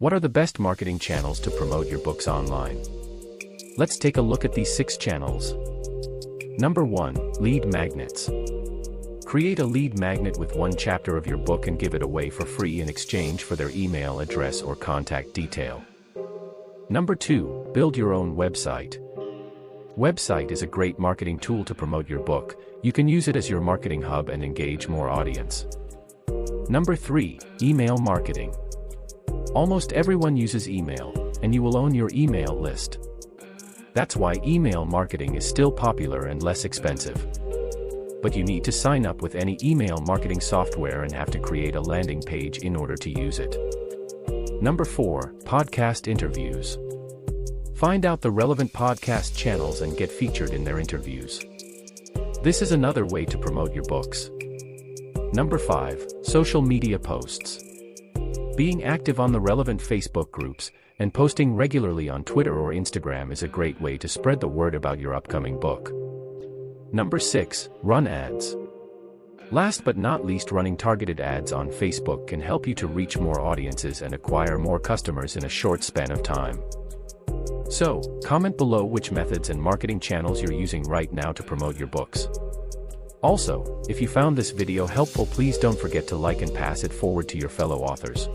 What are the best marketing channels to promote your books online? Let's take a look at these 6 channels. Number 1. Lead magnets. Create a lead magnet with one chapter of your book and give it away for free in exchange for their email address or contact detail. Number 2. Build your own website. Website is a great marketing tool to promote your book. You can use it as your marketing hub and engage more audience. Number 3. Email marketing. Almost everyone uses email, and you will own your email list. That's why email marketing is still popular and less expensive. But you need to sign up with any email marketing software and have to create a landing page in order to use it. Number 4. Podcast interviews. Find out the relevant podcast channels and get featured in their interviews. This is another way to promote your books. Number 5. Social media posts. Being active on the relevant Facebook groups and posting regularly on Twitter or Instagram is a great way to spread the word about your upcoming book. Number 6. Run ads. Last but not least, running targeted ads on Facebook can help you to reach more audiences and acquire more customers in a short span of time. So, comment below which methods and marketing channels you're using right now to promote your books. Also, if you found this video helpful, please don't forget to like and pass it forward to your fellow authors.